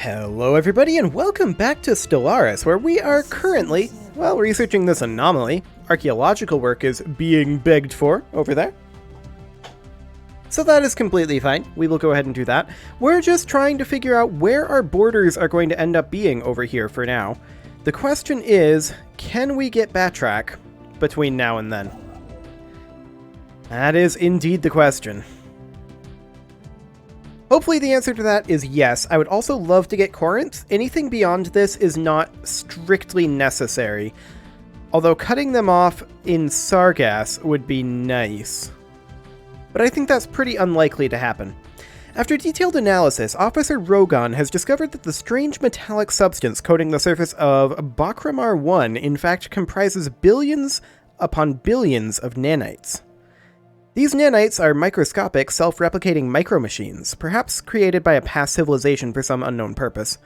Hello everybody and welcome back to Stellaris, where we are currently, well, researching this anomaly. Archaeological work is being begged for over there. So that is completely fine. We will go ahead and do that. We're just trying to figure out where our borders are going to end up being over here for now. The question is, can we get backtrack between now and then? That is indeed the question. Hopefully the answer to that is yes. I would also love to get Corinth. Anything beyond this is not strictly necessary. Although cutting them off in Sargass would be nice. But I think that's pretty unlikely to happen. After detailed analysis, Officer Rogon has discovered that the strange metallic substance coating the surface of Bakramar 1 in fact comprises billions upon billions of nanites. These nanites are microscopic, self-replicating micromachines, perhaps created by a past civilization for some unknown purpose.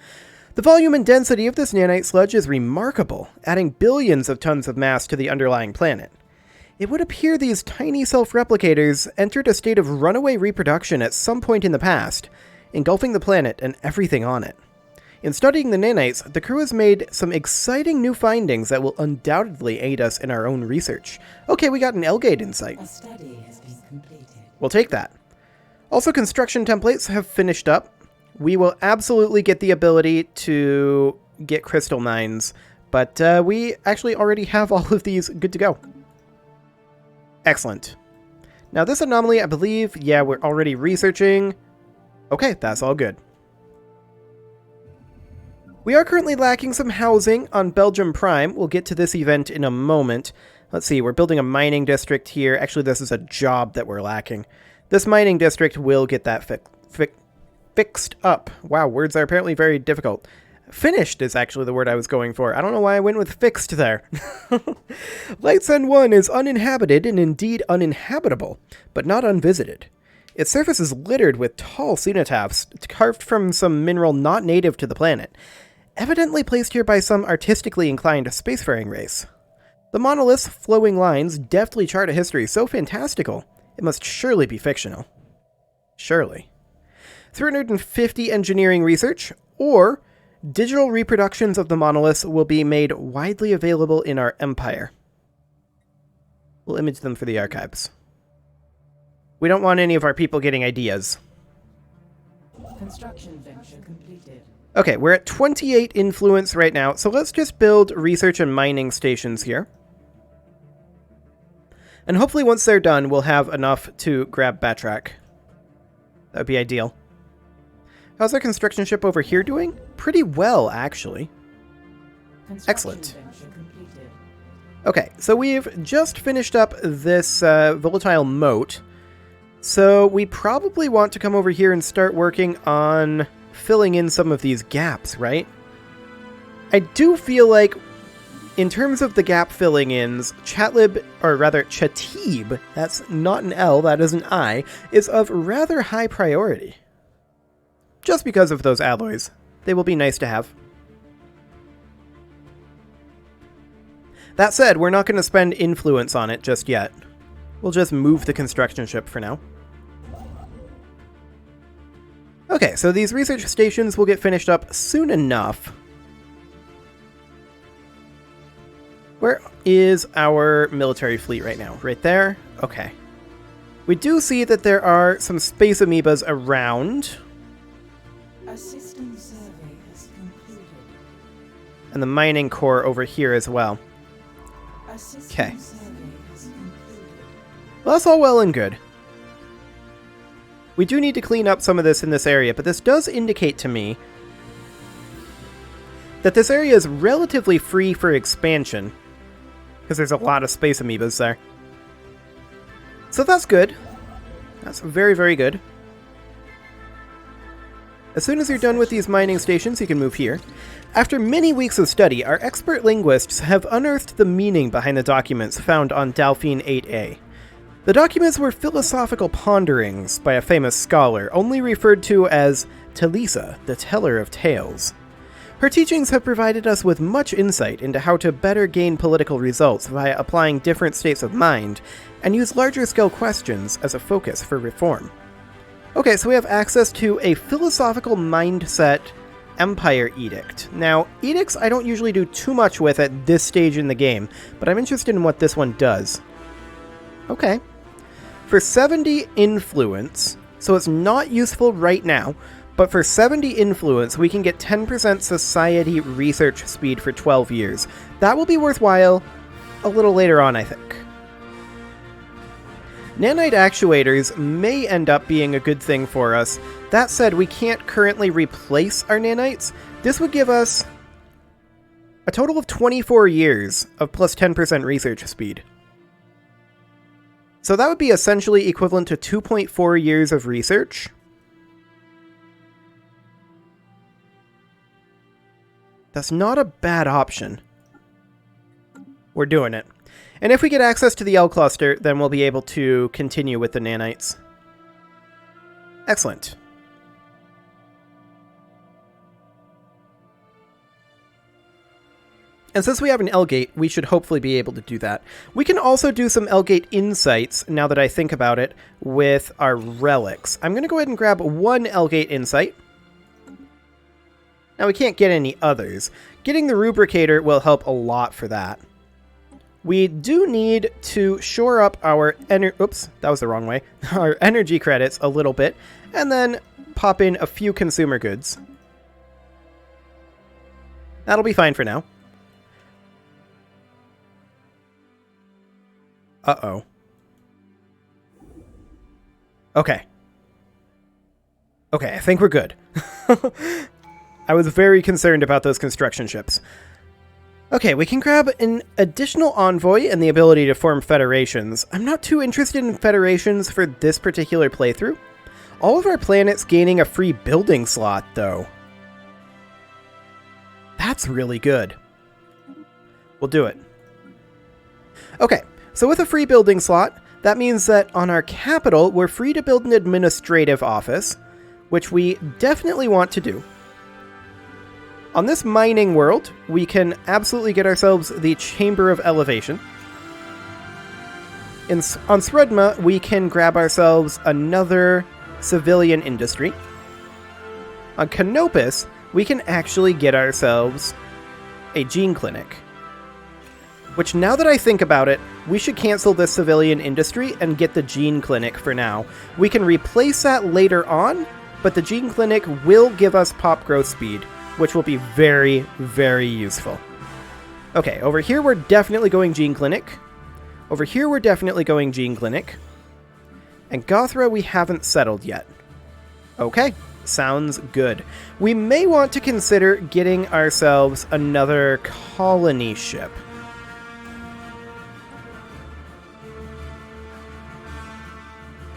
The volume and density of this nanite sludge is remarkable, adding billions of tons of mass to the underlying planet. It would appear these tiny self-replicators entered a state of runaway reproduction at some point in the past, engulfing the planet and everything on it. In studying the nanites, the crew has made some exciting new findings that will undoubtedly aid us in our own research. Okay, we got an L-Gate insight. A study has been completed. We'll take that. Also, construction templates have finished up. We will absolutely get the ability to get crystal mines, but we actually already have all of these good to go. Excellent. Now this anomaly, I believe, yeah, we're already researching. Okay, that's all good. We are currently lacking some housing on Belgium Prime. We'll get to this event in a moment. Let's see, we're building a mining district here. Actually, this is a job that we're lacking. This mining district will get that fixed up. Wow, words are apparently very difficult. Finished is actually the word I was going for. I don't know why I went with fixed there. Lightsend 1 is uninhabited and indeed uninhabitable, but not unvisited. Its surface is littered with tall cenotaphs carved from some mineral not native to the planet, evidently placed here by some artistically inclined spacefaring race. The monolith's flowing lines deftly chart a history so fantastical, it must surely be fictional. Surely. 350 engineering research, or digital reproductions of the monoliths will be made widely available in our empire. We'll image them for the archives. We don't want any of our people getting ideas. Construction venture completed. Okay, we're at 28 influence right now, so let's just build research and mining stations here. And hopefully once they're done, we'll have enough to grab Batrac. That would be ideal. How's our construction ship over here doing? Pretty well, actually. Excellent. Okay, so we've just finished up this volatile moat. So we probably want to come over here and start working on filling in some of these gaps, right? I do feel like, in terms of the gap filling ins, Chatib, that's not an L, that is an I, is of rather high priority. Just because of those alloys. They will be nice to have. That said, we're not going to spend influence on it just yet. We'll just move the construction ship for now. Okay, so these research stations will get finished up soon enough. Where is our military fleet right now? Right there? Okay. We do see that there are some space amoebas around. A system survey has concluded. And the mining core over here as well. A system Okay. survey has concluded. Well, that's all well and good. We do need to clean up some of this in this area, but this does indicate to me that this area is relatively free for expansion, because there's a lot of space amoebas there. So that's good. That's very, very good. As soon as you're done with these mining stations, you can move here. After many weeks of study, our expert linguists have unearthed the meaning behind the documents found on Delphine 8A. The documents were philosophical ponderings by a famous scholar, only referred to as Talisa, the teller of tales. Her teachings have provided us with much insight into how to better gain political results via applying different states of mind, and use larger-scale questions as a focus for reform. Okay, so we have access to a philosophical mindset Empire Edict. Now, edicts I don't usually do too much with at this stage in the game, but I'm interested in what this one does. Okay. For 70 influence, so it's not useful right now, but for 70 influence, we can get 10% society research speed for 12 years. That will be worthwhile a little later on, I think. Nanite actuators may end up being a good thing for us. That said, we can't currently replace our nanites. This would give us a total of 24 years of plus 10% research speed. So that would be essentially equivalent to 2.4 years of research. That's not a bad option. We're doing it. And if we get access to the L cluster, then we'll be able to continue with the nanites. Excellent. And since we have an L-gate, we should hopefully be able to do that. We can also do some L-gate insights, now that I think about it, with our relics. I'm going to go ahead and grab one L-gate insight. Now we can't get any others. Getting the rubricator will help a lot for that. We do need to shore up our oops, that was the wrong way. Our energy credits a little bit, and then pop in a few consumer goods. That'll be fine for now. Uh-oh. Okay. Okay, I think we're good. I was very concerned about those construction ships. Okay, we can grab an additional envoy and the ability to form federations. I'm not too interested in federations for this particular playthrough. All of our planets gaining a free building slot, though. That's really good. We'll do it. Okay, so with a free building slot, that means that on our capital, we're free to build an administrative office, which we definitely want to do. On this mining world, we can absolutely get ourselves the Chamber of Elevation. On Sredma, we can grab ourselves another civilian industry. On Canopus, we can actually get ourselves a gene clinic. Which, now that I think about it, we should cancel this civilian industry and get the gene clinic for now. We can replace that later on, but the gene clinic will give us pop growth speed, which will be very, very useful. Okay, over here we're definitely going Gene Clinic. Over here we're definitely going Gene Clinic. And Gothra we haven't settled yet. Okay, sounds good. We may want to consider getting ourselves another colony ship.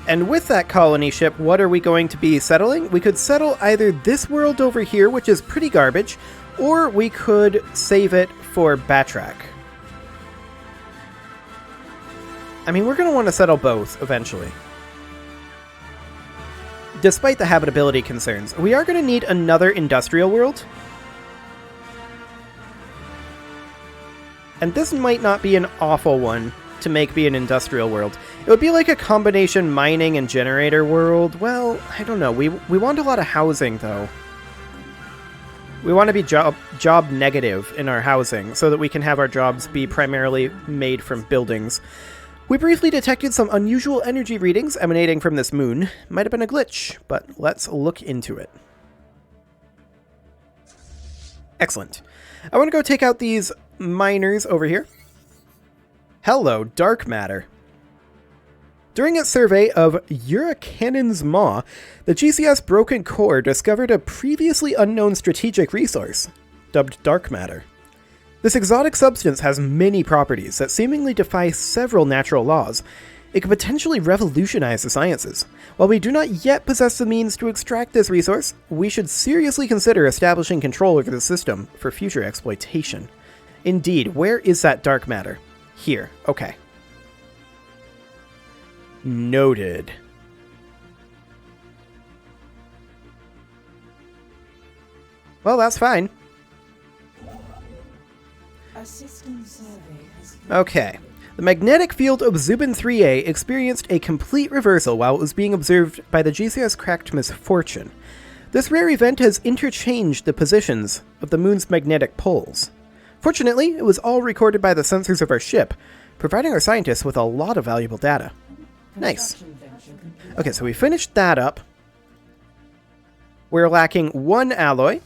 And with that colony ship, what are we going to be settling? We could settle either this world over here, which is pretty garbage, or we could save it for Batrak. I mean, we're going to want to settle both eventually. Despite the habitability concerns, we are going to need another industrial world. And this might not be an awful one to make be an industrial world. It would be like a combination mining and generator world. Well, I don't know. We want a lot of housing, though. We want to be job negative in our housing so that we can have our jobs be primarily made from buildings. We briefly detected some unusual energy readings emanating from this moon. Might have been a glitch, but let's look into it. Excellent. I want to go take out these miners over here. Hello, dark matter. During its survey of Uricannon's Maw, the GCS Broken Core discovered a previously unknown strategic resource, dubbed dark matter. This exotic substance has many properties that seemingly defy several natural laws. It could potentially revolutionize the sciences. While we do not yet possess the means to extract this resource, we should seriously consider establishing control over the system for future exploitation. Indeed, where is that dark matter? Here, okay. Noted. Well, that's fine. A system survey has Okay. The magnetic field of Zubin 3A experienced a complete reversal while it was being observed by the GCS Cracked Misfortune. This rare event has interchanged the positions of the moon's magnetic poles. Fortunately, it was all recorded by the sensors of our ship, providing our scientists with a lot of valuable data. Nice. Okay, so we finished that up. We're lacking one alloy.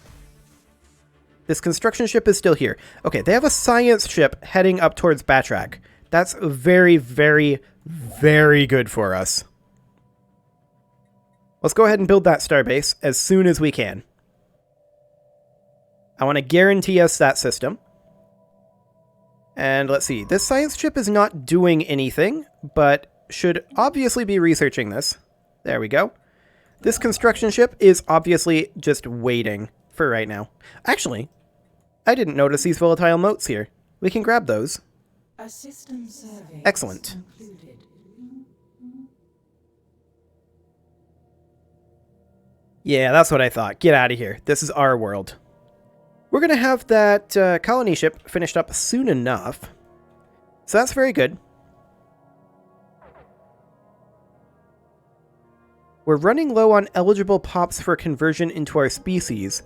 This construction ship is still here. Okay, they have a science ship heading up towards Batrak. That's very, very, very good for us. Let's go ahead and build that starbase as soon as we can. I want to guarantee us that system. And let's see, this science ship is not doing anything, but should obviously be researching this. There we go. This construction ship is obviously just waiting for right now. Actually, I didn't notice these volatile motes here. We can grab those. A system survey. Excellent. Concluded. Yeah, that's what I thought. Get out of here. This is our world. We're going to have that colony ship finished up soon enough. So that's very good. We're running low on eligible pops for conversion into our species.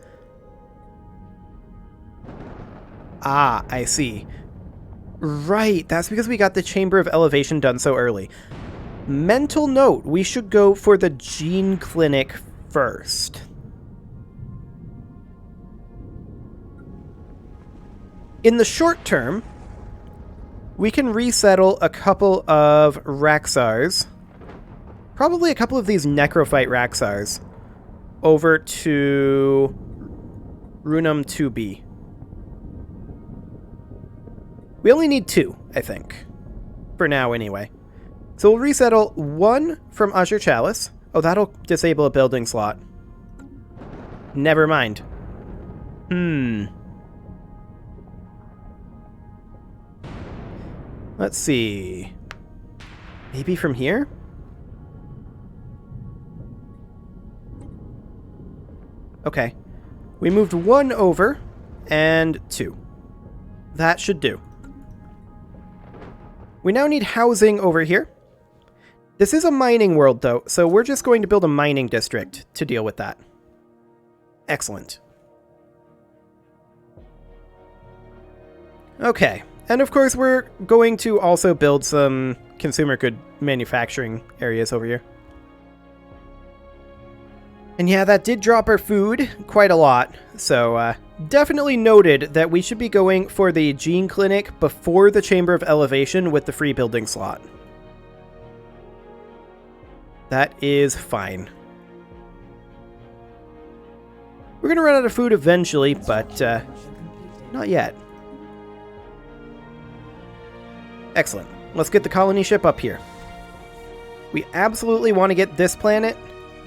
Ah, I see. Right, that's because we got the Chamber of Elevation done so early. Mental note, we should go for the Gene Clinic first. In the short term, we can resettle a couple of Raxars, probably a couple of these Necrophyte Raxars, over to Runum 2B. We only need 2, I think. For now, anyway. So we'll resettle 1 from Azure Chalice. Oh, that'll disable a building slot. Never mind. Let's see. Maybe from here? Okay. We moved 1 over, and 2. That should do. We now need housing over here. This is a mining world, though, so we're just going to build a mining district to deal with that. Excellent. Okay, and of course we're going to also build some consumer good manufacturing areas over here. And yeah, that did drop our food quite a lot, so definitely noted that we should be going for the Gene Clinic before the Chamber of Elevation with the free building slot. That is fine. We're going to run out of food eventually, but not yet. Excellent. Let's get the colony ship up here. We absolutely want to get this planet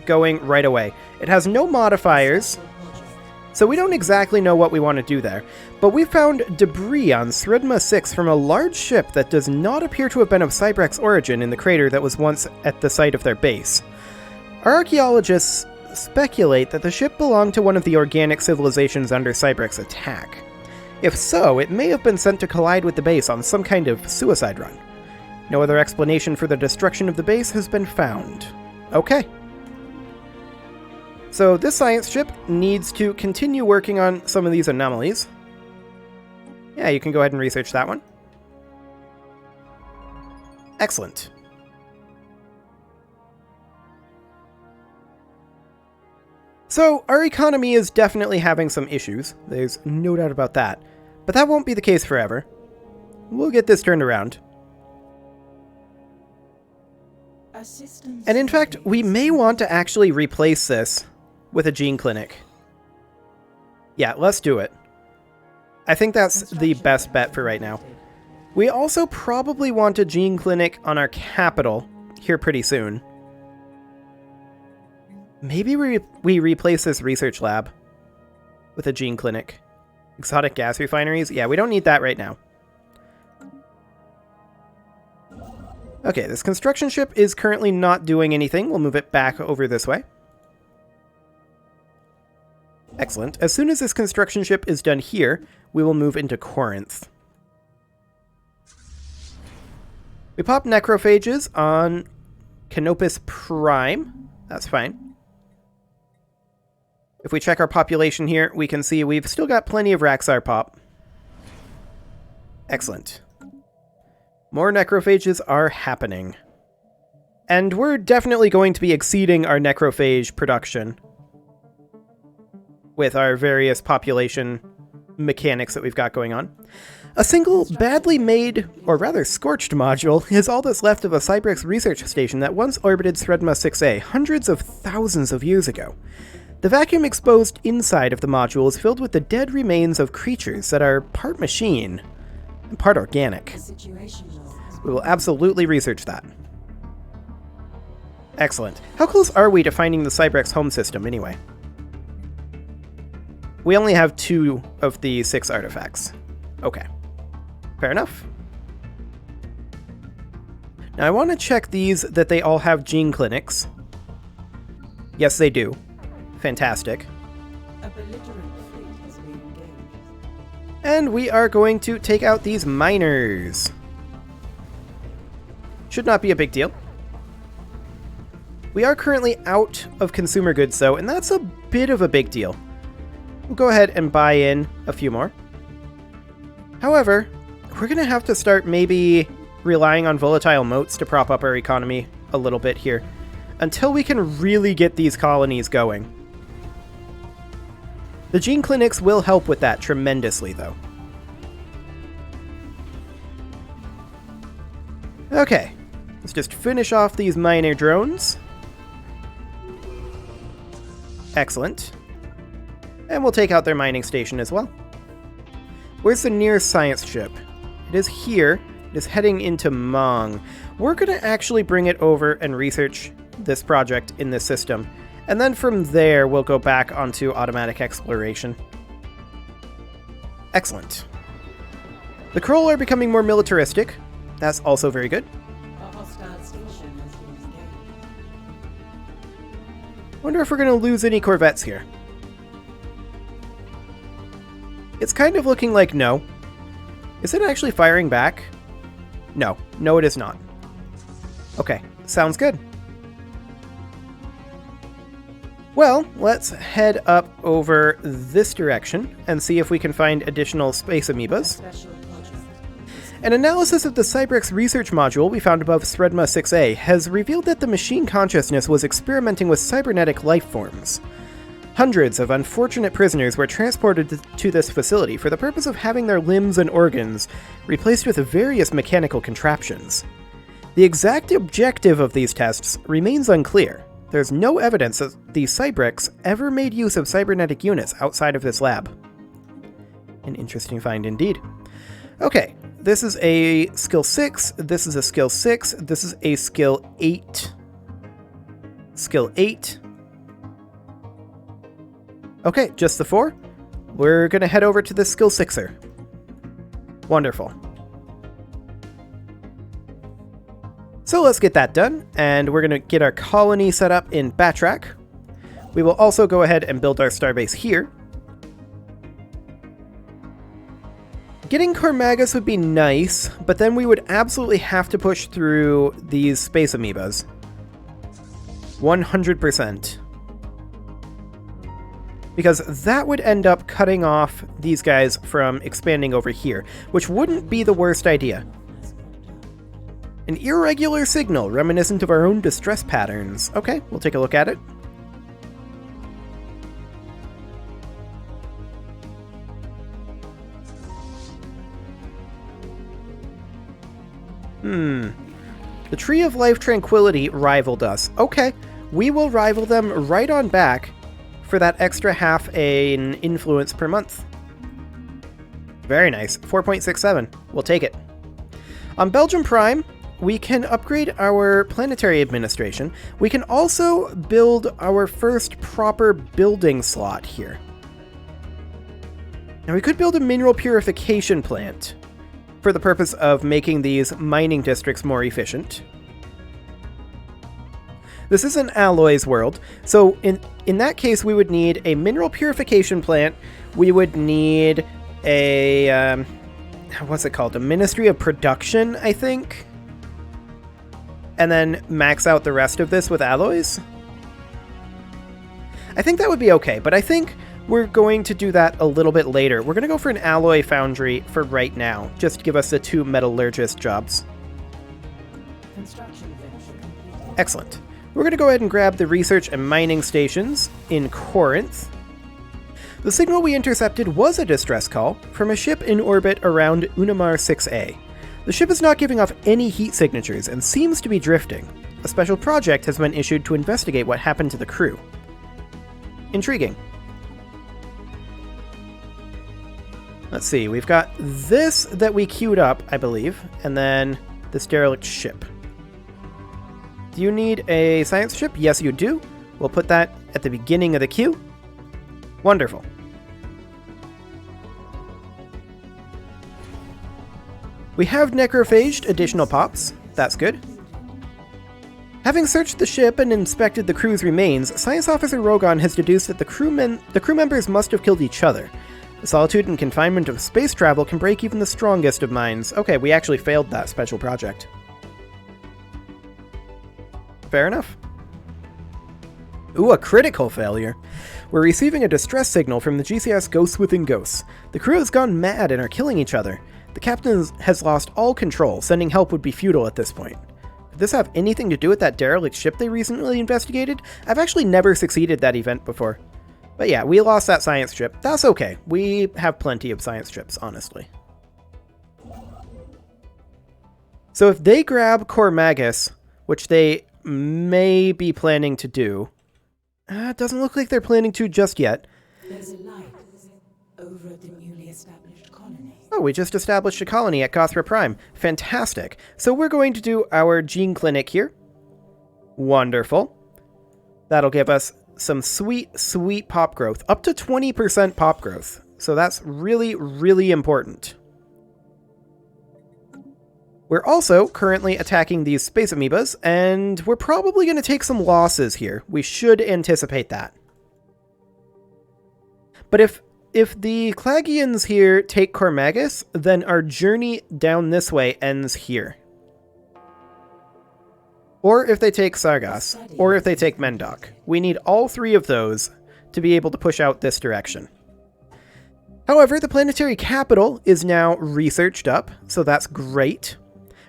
going right away. It has no modifiers, so we don't exactly know what we want to do there. But we found debris on Sridma 6 from a large ship that does not appear to have been of Cybrex origin in the crater that was once at the site of their base. Our archaeologists speculate that the ship belonged to one of the organic civilizations under Cybrex's attack. If so, it may have been sent to collide with the base on some kind of suicide run. No other explanation for the destruction of the base has been found. Okay. So this science ship needs to continue working on some of these anomalies. Yeah, you can go ahead and research that one. Excellent. So, our economy is definitely having some issues. There's no doubt about that. But that won't be the case forever. We'll get this turned around. And in fact, we may want to actually replace this with a gene clinic. Yeah, let's do it. I think that's the best bet for right now. We also probably want a gene clinic on our capital here pretty soon. Maybe we replace this research lab with a gene clinic. Exotic gas refineries? Yeah, we don't need that right now. Okay, this construction ship is currently not doing anything. We'll move it back over this way. Excellent. As soon as this construction ship is done here, we will move into Corinth. We pop necrophages on Canopus Prime. That's fine. If we check our population here, we can see we've still got plenty of Raxar pop. Excellent. More necrophages are happening. And we're definitely going to be exceeding our necrophage production with our various population mechanics that we've got going on. A single badly made, or rather scorched module is all that's left of a Cybrex research station that once orbited Thredma 6A hundreds of thousands of years ago. The vacuum exposed inside of the module is filled with the dead remains of creatures that are part machine and part organic. We will absolutely research that. Excellent. How close are we to finding the Cybrex home system, anyway? We only have 2 of the 6 artifacts. Okay. Fair enough. Now I want to check these that they all have gene clinics. Yes, they do. Fantastic. A belligerent fleet has been engaged. And we are going to take out these miners. Should not be a big deal. We are currently out of consumer goods, though, and that's a bit of a big deal. We'll go ahead and buy in a few more. However, we're going to have to start maybe relying on volatile motes to prop up our economy a little bit here, until we can really get these colonies going. The gene clinics will help with that tremendously, though. Okay, let's just finish off these miner drones. Excellent. And we'll take out their mining station as well. Where's the nearest science ship? It is here. It is heading into Mong. We're going to actually bring it over and research this project in this system. And then from there, we'll go back onto automatic exploration. Excellent. The Kroll are becoming more militaristic. That's also very good. A hostile station has been engaged. Wonder if we're going to lose any corvettes here. It's kind of looking like no. Is it actually firing back? No. No, it is not. Okay, sounds good. Well, let's head up over this direction and see if we can find additional space amoebas. Special project. An analysis of the Cybrex research module we found above Thredma 6A has revealed that the machine consciousness was experimenting with cybernetic life forms. Hundreds of unfortunate prisoners were transported to this facility for the purpose of having their limbs and organs replaced with various mechanical contraptions. The exact objective of these tests remains unclear. There's no evidence that the Cybrex ever made use of cybernetic units outside of this lab. An interesting find indeed. Okay, this is a skill 6, this is a skill 6, this is a skill 8. Skill 8. Okay, just the 4. We're going to head over to this skill 6er. Wonderful. So let's get that done, and we're going to get our colony set up in Batrack. We will also go ahead and build our starbase here. Getting Cormagus would be nice, but then we would absolutely have to push through these space amoebas. 100%. Because that would end up cutting off these guys from expanding over here, which wouldn't be the worst idea. An irregular signal reminiscent of our own distress patterns. Okay, we'll take a look at it. The Tree of Life Tranquility rivaled us. Okay, we will rival them right on back for that extra half an influence per month. Very nice. 4.67. We'll take it. On Belgium Prime, we can upgrade our planetary administration. We can also build our first proper building slot here. Now we could build a mineral purification plant for the purpose of making these mining districts more efficient. This is an alloys world, so in that case we would need a mineral purification plant, we would need a, what's it called, a Ministry of Production, I think? And then max out the rest of this with alloys? I think that would be okay, but I think we're going to do that a little bit later. We're going to go for an alloy foundry for right now, just to give us the 2 metallurgist jobs. Construction venture completed. Excellent. We're going to go ahead and grab the research and mining stations in Corinth. The signal we intercepted was a distress call from a ship in orbit around Unimar 6A. The ship is not giving off any heat signatures and seems to be drifting. A special project has been issued to investigate what happened to the crew. Intriguing. Let's see, we've got this that we queued up, I believe, and then this derelict ship. Do you need a science ship? Yes, you do. We'll put that at the beginning of the queue. Wonderful. We have necrophaged additional pops. That's good. Having searched the ship and inspected the crew's remains, Science Officer Rogon has deduced that the crew members must have killed each other. The solitude and confinement of space travel can break even the strongest of minds. Okay, we actually failed that special project. Fair enough. Ooh, a critical failure. We're receiving a distress signal from the GCS Ghosts Within Ghosts. The crew has gone mad and are killing each other. The captain has lost all control. Sending help would be futile at this point. Could this have anything to do with that derelict ship they recently investigated? I've actually never succeeded that event before. But yeah, we lost that science ship. That's okay. We have plenty of science ships, honestly. So if they grab Cormagus, which they may be planning to do, it doesn't look like they're planning to just yet. There's a light over at the newly established colony. Oh, we just established a colony at Gothra Prime. Fantastic. So we're going to do our gene clinic here. Wonderful. That'll give us some sweet, sweet pop growth. Up to 20% pop growth. So that's really, really important. We're also currently attacking these space amoebas, and we're probably going to take some losses here. We should anticipate that. But if the Clagians here take Cormagus, then our journey down this way ends here. Or if they take Sargas, or if they take Mendok. We need all 3 of those to be able to push out this direction. However, the planetary capital is now researched up, so that's great.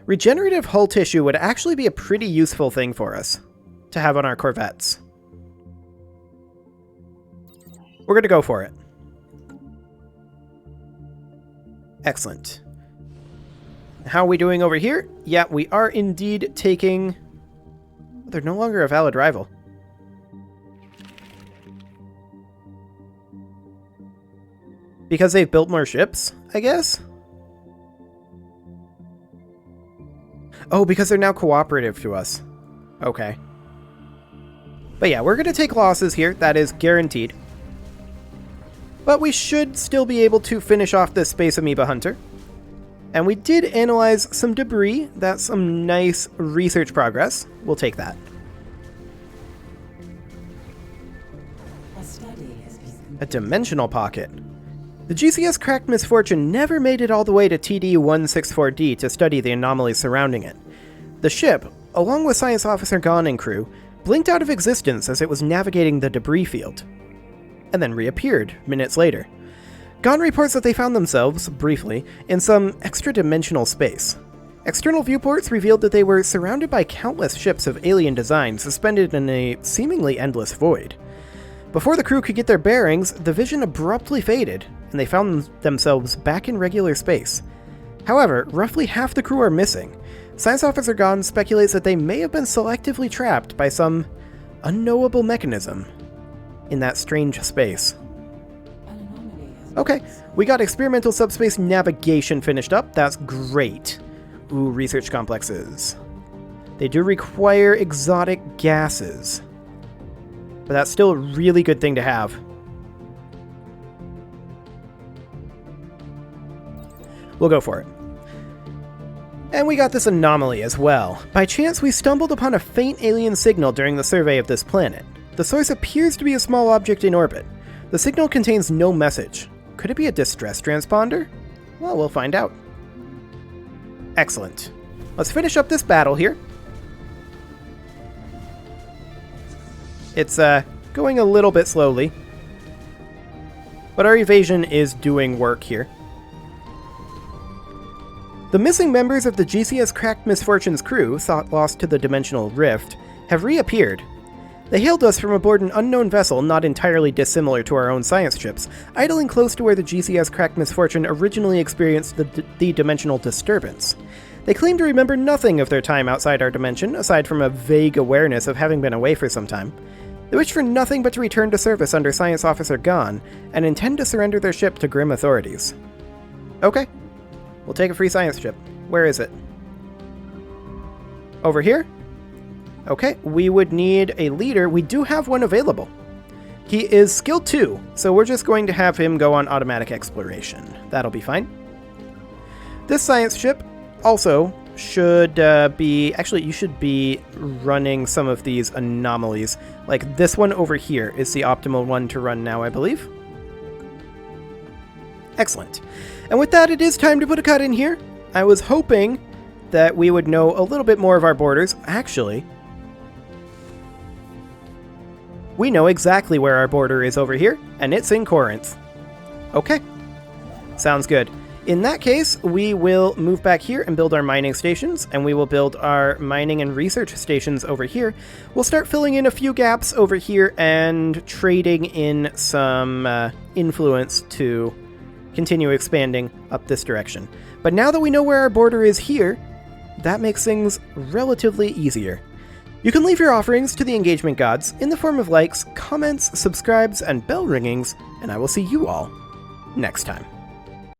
Regenerative hull tissue would actually be a pretty useful thing for us to have on our corvettes. We're going to go for it. Excellent. How are we doing over here? Yeah, we are indeed taking... They're no longer a valid rival. Because they've built more ships, I guess? Oh, because they're now cooperative to us. Okay. But yeah, we're going to take losses here. That is guaranteed. But we should still be able to finish off this Space Amoeba Hunter. And we did analyze some debris. That's some nice research progress. We'll take that. A dimensional pocket. The GCS Cracked Misfortune never made it all the way to TD-164D to study the anomalies surrounding it. The ship, along with Science Officer Gon and crew, blinked out of existence as it was navigating the debris field, and then reappeared minutes later. Gon reports that they found themselves, briefly, in some extra-dimensional space. External viewports revealed that they were surrounded by countless ships of alien design suspended in a seemingly endless void. Before the crew could get their bearings, the vision abruptly faded, and they found themselves back in regular space. However, roughly half the crew are missing. Science Officer Gon speculates that they may have been selectively trapped by some unknowable mechanism in that strange space. Okay, we got experimental subspace navigation finished up. That's great. Ooh, research complexes. They do require exotic gases, but that's still a really good thing to have. We'll go for it. And we got this anomaly as well. By chance, we stumbled upon a faint alien signal during the survey of this planet. The source appears to be a small object in orbit. The signal contains no message. Could it be a distress transponder? Well, we'll find out. Excellent. Let's finish up this battle here. It's Going a little bit slowly. But our evasion is doing work here. The missing members of the GCS Cracked Misfortune's crew, thought lost to the Dimensional Rift, have reappeared. They hailed us from aboard an unknown vessel not entirely dissimilar to our own science ships, idling close to where the GCS Cracked Misfortune originally experienced the dimensional disturbance. They claim to remember nothing of their time outside our dimension, aside from a vague awareness of having been away for some time. They wish for nothing but to return to service under Science Officer Gon, and intend to surrender their ship to grim authorities. Okay. We'll take a free science ship. Where is it? Over here? Okay, we would need a leader. We do have one available. He is skill 2, so we're just going to have him go on automatic exploration. That'll be fine. This science ship also should be... Actually, you should be running some of these anomalies. Like this one over here is the optimal one to run now, I believe. Excellent. And with that, it is time to put a cut in here. I was hoping that we would know a little bit more of our borders. Actually, we know exactly where our border is over here, and it's in Corinth. Okay. Sounds good. In that case, we will move back here and build our mining stations, and we will build our mining and research stations over here. We'll start filling in a few gaps over here and trading in some influence to continue expanding up this direction. But now that we know where our border is here, that makes things relatively easier. You can leave your offerings to the engagement gods in the form of likes, comments, subscribes, and bell ringings, and I will see you all next time.